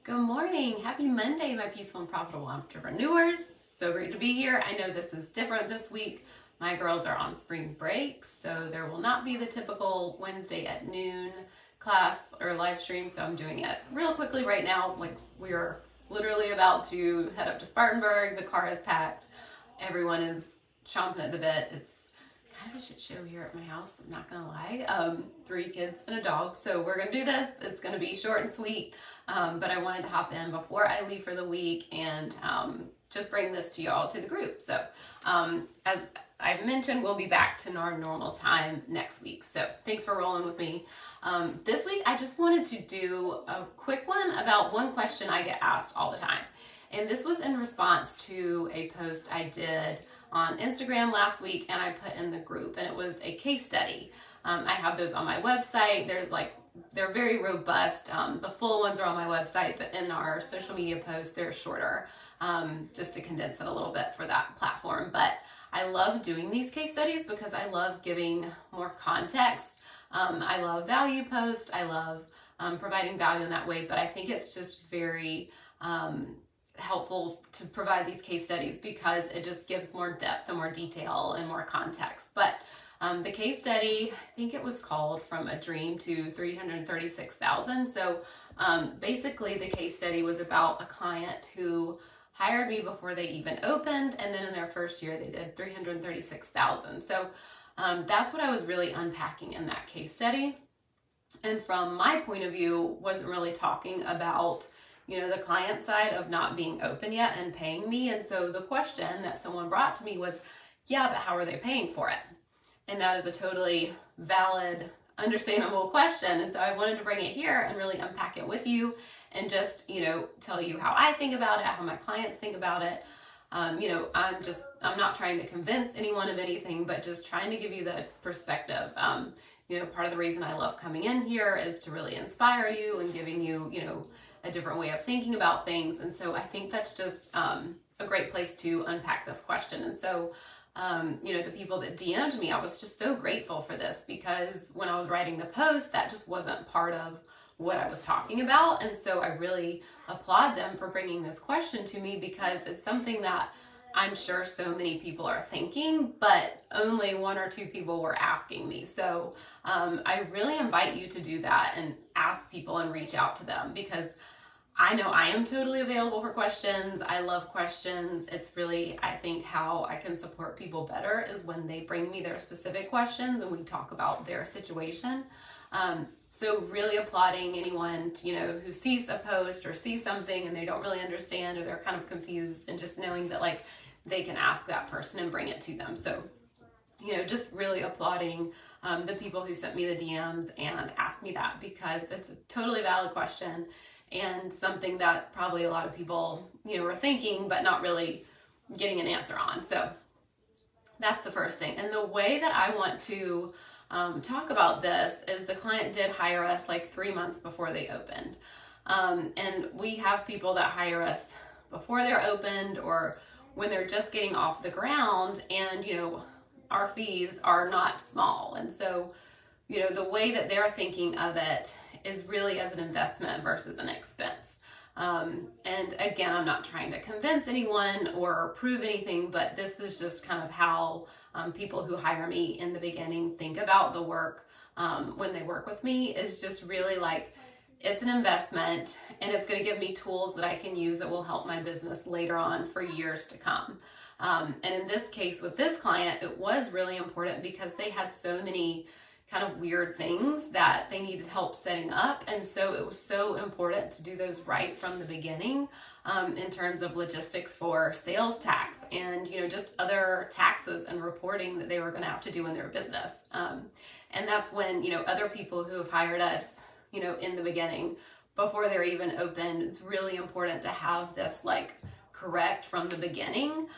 Good morning. Happy Monday, my peaceful and profitable entrepreneurs. So great to be here. I know this is different this week. My girls are on spring break, so there will not be the typical Wednesday at noon class or live stream. So I'm doing it real quickly right now. Like, we're literally about to head up to Spartanburg. The car is packed. Everyone is chomping at the bit. It's kind of a shit show here at my house, I'm not gonna lie. 3 kids and a dog, so we're gonna do this. It's gonna be short and sweet, but I wanted to hop in before I leave for the week and just bring this to y'all, to the group. So as I mentioned, we'll be back to our normal time next week, so thanks for rolling with me. This week I just wanted to do a quick one about one question I get asked all the time, and this was in response to a post I did on Instagram last week, and I put in the group, and it was a case study. I have those on my website. They're very robust. The full ones are on my website, but in our social media posts, they're shorter, just to condense it a little bit for that platform. But I love doing these case studies because I love giving more context. I love value posts. I love providing value in that way, but I think it's just very helpful to provide these case studies because it just gives more depth and more detail and more context. But the case study, I think it was called From a Dream to 336,000. So basically the case study was about a client who hired me before they even opened, and then in their first year they did 336,000. So that's what I was really unpacking in that case study. And from my point of view, wasn't really talking about the client side of not being open yet and paying me. And so the question that someone brought to me was, yeah, but how are they paying for it? And that is a totally valid, understandable question. And so I wanted to bring it here and really unpack it with you and just, tell you how I think about it, how my clients think about it. I'm not trying to convince anyone of anything, but just trying to give you the perspective. Part of the reason I love coming in here is to really inspire you and giving you, a different way of thinking about things. And so I think that's just a great place to unpack this question. And so, the people that DM'd me, I was just so grateful for this because when I was writing the post, that just wasn't part of what I was talking about. And so I really applaud them for bringing this question to me because it's something that I'm sure so many people are thinking, but only 1 or 2 people were asking me. So I really invite you to do that and ask people and reach out to them because I know I am totally available for questions. I love questions. It's really, I think, how I can support people better is when they bring me their specific questions and we talk about their situation. So really applauding anyone, who sees a post or sees something and they don't really understand or they're kind of confused, and just knowing that they can ask that person and bring it to them. So, just really applauding the people who sent me the DMs and asked me that because it's a totally valid question and something that probably a lot of people, were thinking but not really getting an answer on. So that's the first thing. And the way that I want to talk about this is the client did hire us 3 months before they opened. And we have people that hire us before they're opened or when they're just getting off the ground, and our fees are not small. And so the way that they're thinking of it is really as an investment versus an expense. And again, I'm not trying to convince anyone or prove anything, but this is just kind of how people who hire me in the beginning think about the work when they work with me, is just really it's an investment and it's going to give me tools that I can use that will help my business later on for years to come. And in this case with this client, it was really important because they had so many kind of weird things that they needed help setting up. And so it was so important to do those right from the beginning, in terms of logistics for sales tax and, just other taxes and reporting that they were going to have to do in their business. And that's when, other people who have hired us, in the beginning, before they're even open, it's really important to have this correct from the beginning.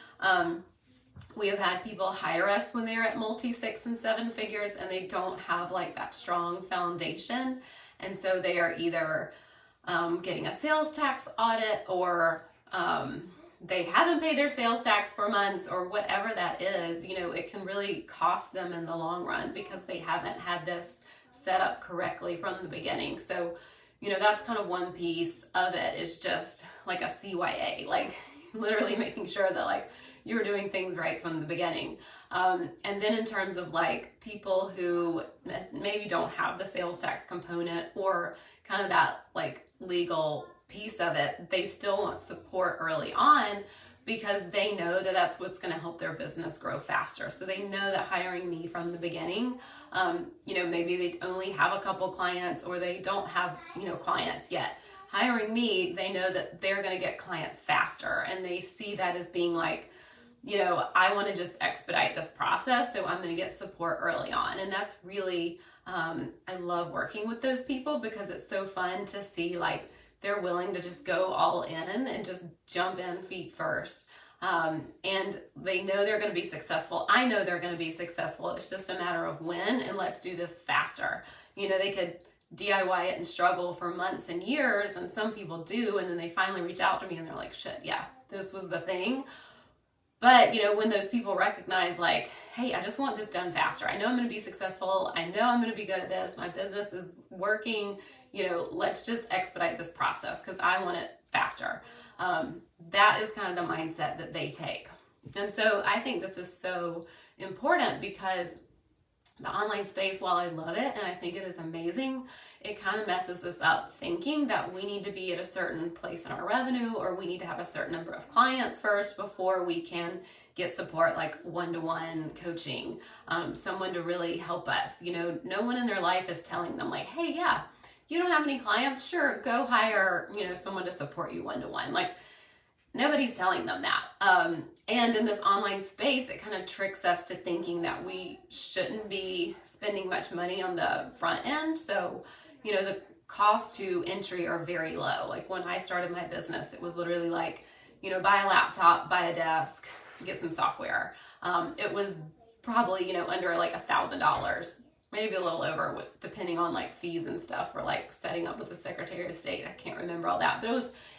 We have had people hire us when they're at multi 6 and 7 figures and they don't have that strong foundation. And so they are either getting a sales tax audit or they haven't paid their sales tax for months or whatever that is. It can really cost them in the long run because they haven't had this set up correctly from the beginning. So that's kind of one piece of it, is just like a CYA, like literally making sure that like you're doing things right from the beginning. And then in terms of like people who maybe don't have the sales tax component or kind of that like legal piece of it, they still want support early on because they know that that's what's going to help their business grow faster. So they know that hiring me from the beginning, maybe they only have a couple clients or they don't have, clients yet. Hiring me, they know that they're going to get clients faster, and they see that as being like, I want to just expedite this process, so I'm going to get support early on. And that's really, I love working with those people because it's so fun to see like they're willing to just go all in and just jump in feet first. And they know they're going to be successful. I know they're going to be successful. It's just a matter of when, and let's do this faster. They could DIY it and struggle for months and years, and some people do, and then they finally reach out to me and they're like, shit, yeah, this was the thing. But, when those people recognize like, hey, I just want this done faster. I know I'm going to be successful. I know I'm going to be good at this. My business is working. Let's just expedite this process because I want it faster. That is kind of the mindset that they take. And so I think this is so important because the online space, while I love it and I think it is amazing, it kind of messes us up thinking that we need to be at a certain place in our revenue, or we need to have a certain number of clients first before we can get support like one-to-one coaching, someone to really help us. No one in their life is telling them like, hey, yeah, you don't have any clients? Sure, go hire, someone to support you one-to-one. Like, nobody's telling them that. And in this online space, it kind of tricks us to thinking that we shouldn't be spending much money on the front end. So, the costs to entry are very low. Like when I started my business, it was literally like, buy a laptop, buy a desk, get some software. It was probably, under like $1,000, maybe a little over, depending on like fees and stuff for like setting up with the Secretary of State. I can't remember all that, but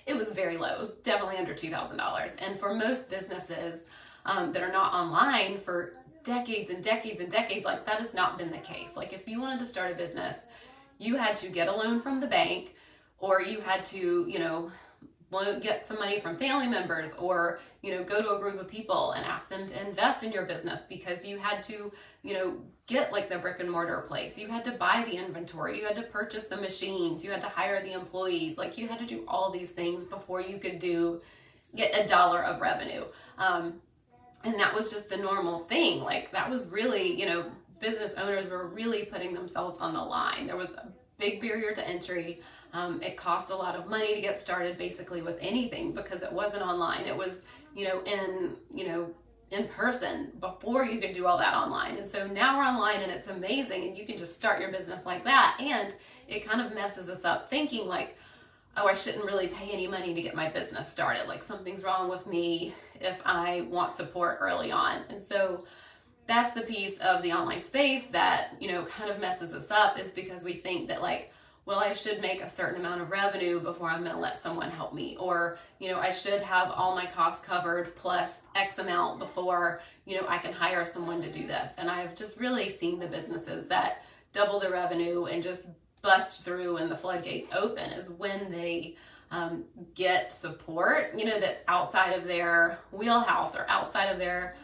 it was very low. It was definitely under $2,000. And for most businesses that are not online for decades and decades and decades, like that has not been the case. Like if you wanted to start a business, you had to get a loan from the bank, or you had to, get some money from family members, or, go to a group of people and ask them to invest in your business, because you had to, get like the brick and mortar place. You had to buy the inventory. You had to purchase the machines. You had to hire the employees. Like you had to do all these things before you could get $1 of revenue. And that was just the normal thing. Like that was really, business owners were really putting themselves on the line. There was a big barrier to entry. It cost a lot of money to get started basically with anything because it wasn't online. It was, in person before you could do all that online. And so now we're online and it's amazing, and you can just start your business like that. And it kind of messes us up thinking like, oh, I shouldn't really pay any money to get my business started. Like something's wrong with me if I want support early on. And so that's the piece of the online space that, kind of messes us up, is because we think that like, well, I should make a certain amount of revenue before I'm going to let someone help me. Or, I should have all my costs covered plus X amount before, I can hire someone to do this. And I've just really seen the businesses that double the revenue and just bust through and the floodgates open is when they get support, that's outside of their wheelhouse or outside of their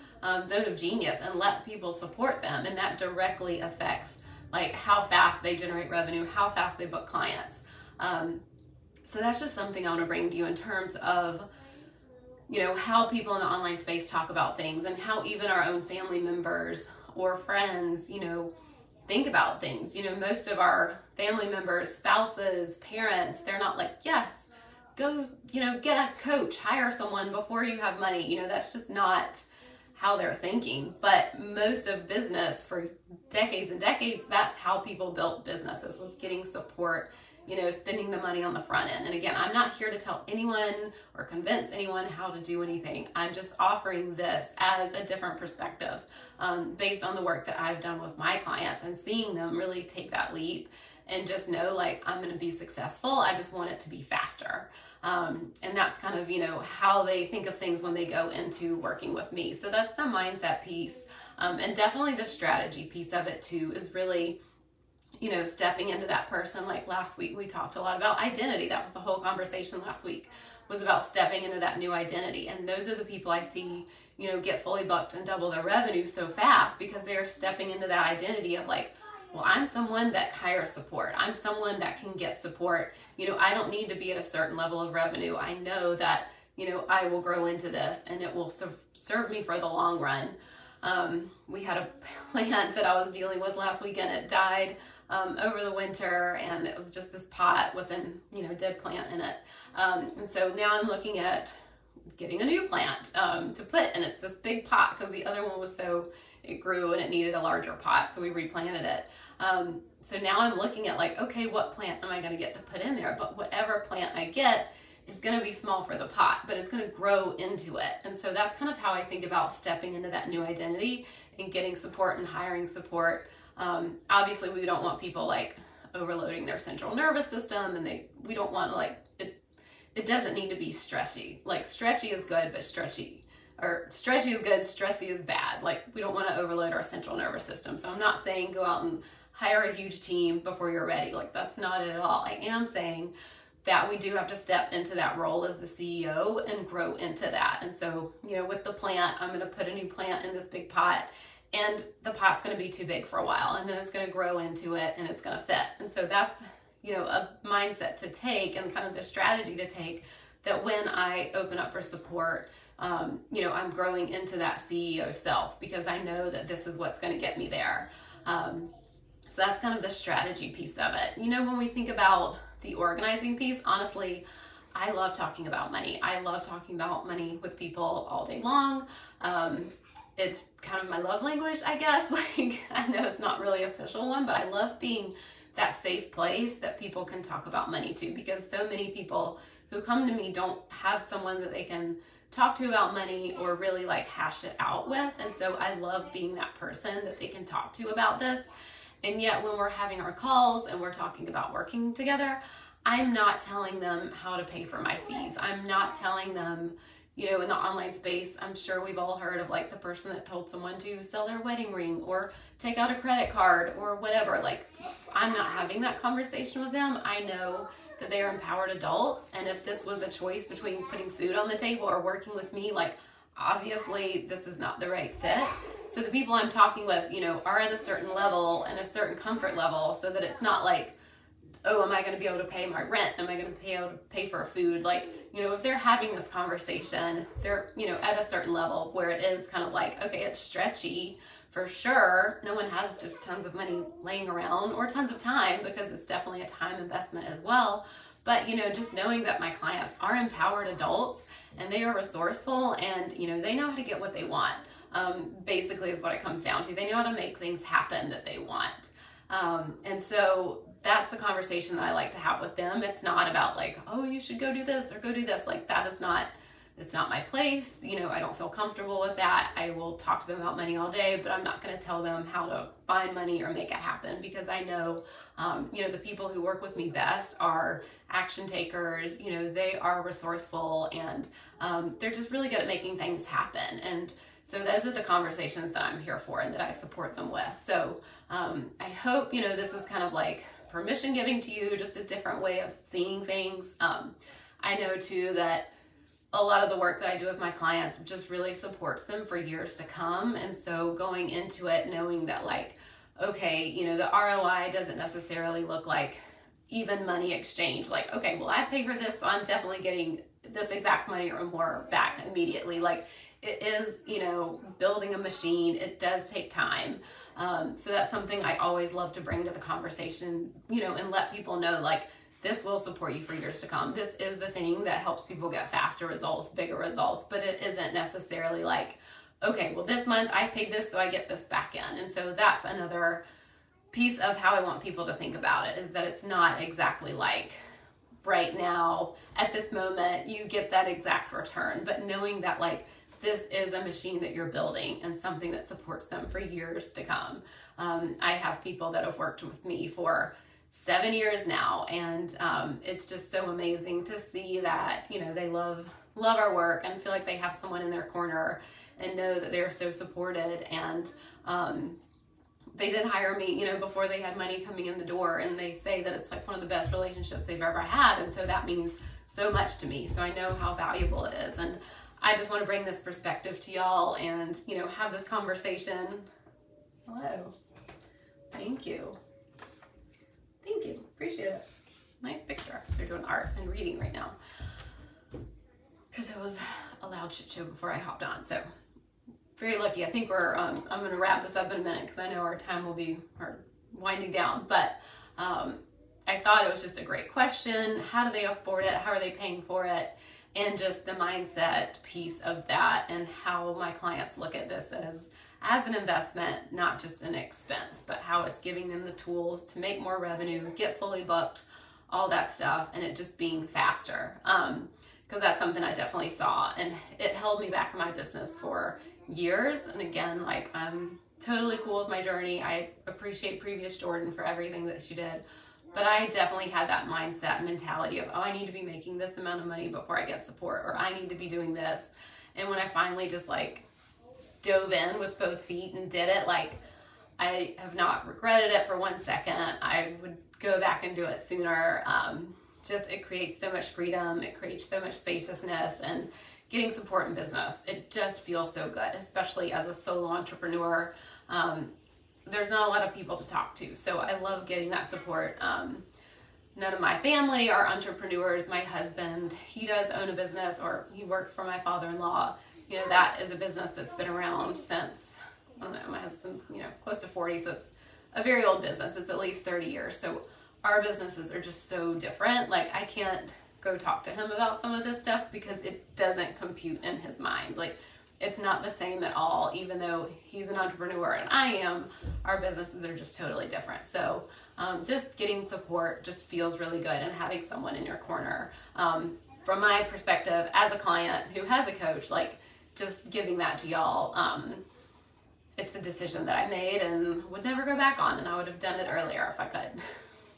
zone of genius, and let people support them. And that directly affects like how fast they generate revenue, how fast they book clients. So that's just something I want to bring to you in terms of, how people in the online space talk about things, and how even our own family members or friends, think about things. Most of our family members, spouses, parents, they're not like, yes, go, get a coach, hire someone before you have money. That's just not how they're thinking. But most of business for decades and decades, that's how people built businesses, was getting support, spending the money on the front end. And again, I'm not here to tell anyone or convince anyone how to do anything. I'm just offering this as a different perspective based on the work that I've done with my clients and seeing them really take that leap and just know like, I'm going to be successful. I just want it to be faster. And that's kind of, how they think of things when they go into working with me. So that's the mindset piece. And definitely the strategy piece of it too is really, stepping into that person. Like last week, we talked a lot about identity. That was the whole conversation last week, was about stepping into that new identity. And those are the people I see, get fully booked and double their revenue so fast, because they're stepping into that identity of like, well, I'm someone that hires support. I'm someone that can get support. I don't need to be at a certain level of revenue. I know that, I will grow into this and it will serve me for the long run. We had a plant that I was dealing with last weekend. It died over the winter, and it was just this pot with an dead plant in it. And so now I'm looking at getting a new plant to put, and it's this big pot because the other one it grew and it needed a larger pot, so we replanted it. So now I'm looking at like, okay, what plant am I going to get to put in there? But whatever plant I get is going to be small for the pot, but it's going to grow into it. And so that's kind of how I think about stepping into that new identity and getting support and hiring support. Obviously, we don't want people like overloading their central nervous system, and we don't want it doesn't need to be stretchy. Like stretchy is good, but stretchy is good, stressy is bad. Like we don't want to overload our central nervous system. So I'm not saying go out and hire a huge team before you're ready. Like that's not it at all. I am saying that we do have to step into that role as the CEO and grow into that. And so, with the plant, I'm going to put a new plant in this big pot, and the pot's going to be too big for a while, and then it's going to grow into it and it's going to fit. And so that's, a mindset to take and kind of the strategy to take, that when I open up for support, I'm growing into that CEO self, because I know that this is what's going to get me there. So that's kind of the strategy piece of it. When we think about the organizing piece, honestly, I love talking about money. I love talking about money with people all day long. It's kind of my love language, I guess. Like, I know it's not really an official one, but I love being that safe place that people can talk about money to, because so many people who come to me don't have someone that they can talk to about money or really like hash it out with. And so I love being that person that they can talk to about this. And yet when we're having our calls and we're talking about working together, I'm not telling them how to pay for my fees. I'm not telling them, in the online space, I'm sure we've all heard of like the person that told someone to sell their wedding ring or take out a credit card or whatever. Like, I'm not having that conversation with them. I know that they are empowered adults. And if this was a choice between putting food on the table or working with me, like, obviously this is not the right fit. So the people I'm talking with, are at a certain level and a certain comfort level, so that it's not like, oh, am I going to be able to pay my rent? Am I going to be able to pay for food? Like, if they're having this conversation, they're, at a certain level where it is kind of like, okay, it's stretchy for sure. No one has just tons of money laying around or tons of time, because it's definitely a time investment as well. But, just knowing that my clients are empowered adults and they are resourceful and, they know how to get what they want, basically is what it comes down to. They know how to make things happen that they want. And so that's the conversation that I like to have with them. It's not about like, oh, you should go do this or go do this. Like, that is not, it's not my place. I don't feel comfortable with that. I will talk to them about money all day, but I'm not going to tell them how to find money or make it happen, because I know, the people who work with me best are action takers. They are resourceful, and they're just really good at making things happen. And so those are the conversations that I'm here for and that I support them with. So I hope, this is kind of like permission giving to you, just a different way of seeing things. I know too that a lot of the work that I do with my clients just really supports them for years to come. And so going into it, knowing that like, okay, the ROI doesn't necessarily look like even money exchange. Like, okay, well, I pay for this, so I'm definitely getting this exact money or more back immediately. Like, it is, building a machine. It does take time. So that's something I always love to bring to the conversation, and let people know, like, this will support you for years to come. This is the thing that helps people get faster results, bigger results, but it isn't necessarily like, okay, well, this month I paid this, so I get this back in. And so that's another piece of how I want people to think about it, is that it's not exactly like right now, at this moment, you get that exact return, but knowing that like, this is a machine that you're building and something that supports them for years to come. I have people that have worked with me for 7 years now, and it's just so amazing to see that, they love our work and feel like they have someone in their corner and know that they're so supported, and they did hire me, you know, before they had money coming in the door, and they say that it's like one of the best relationships they've ever had. And so that means so much to me. So I know how valuable it is. And I just want to bring this perspective to y'all and, you know, have this conversation. Hello. Thank you. Thank you. Appreciate it. Nice picture. They're doing art and reading right now, because it was a loud shit show before I hopped on. So very lucky. I think I'm going to wrap this up in a minute because I know our time will be winding down. But I thought it was just a great question. How do they afford it? How are they paying for it? And just the mindset piece of that, and how my clients look at this as an investment, not just an expense, but how it's giving them the tools to make more revenue, get fully booked, all that stuff, and it just being faster. Because that's something I definitely saw, and it held me back in my business for years. And again, like, I'm totally cool with my journey. I appreciate previous Jordan for everything that she did, but I definitely had that mindset, mentality of, oh, I need to be making this amount of money before I get support, or I need to be doing this. And when I finally just like dove in with both feet and did it, like, I have not regretted it for 1 second. I would go back and do it sooner. Just, it creates so much freedom. It creates so much spaciousness, and getting support in business, it just feels so good, especially as a solo entrepreneur. There's not a lot of people to talk to, so I love getting that support. None of my family are entrepreneurs. My husband, he does own a business, or he works for my father-in-law. You know, that is a business that's been around since, I don't know, my husband's, you know, close to 40, so it's a very old business. It's at least 30 years. So our businesses are just so different. Like, I can't go talk to him about some of this stuff because it doesn't compute in his mind. Like, it's not the same at all. Even though he's an entrepreneur and I am, our businesses are just totally different. So just getting support just feels really good, and having someone in your corner. From my perspective as a client who has a coach, like, just giving that to y'all, it's a decision that I made and would never go back on, and I would have done it earlier if I could.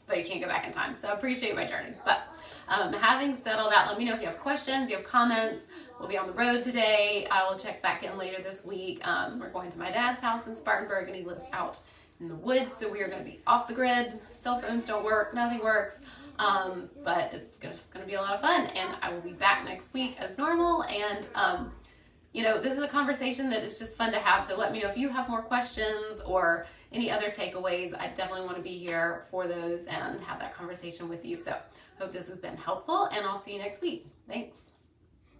But you can't go back in time. So I appreciate my journey. But having said all that, let me know if you have questions, you have comments. We'll be on the road today. I will check back in later this week. We're going to my dad's house in Spartanburg, and he lives out in the woods, so we are going to be off the grid. Cell phones don't work, nothing works. But it's just going to be a lot of fun, and I will be back next week as normal. And you know, this is a conversation that is just fun to have. So let me know if you have more questions or any other takeaways. I definitely want to be here for those and have that conversation with you. So hope this has been helpful, and I'll see you next week. Thanks.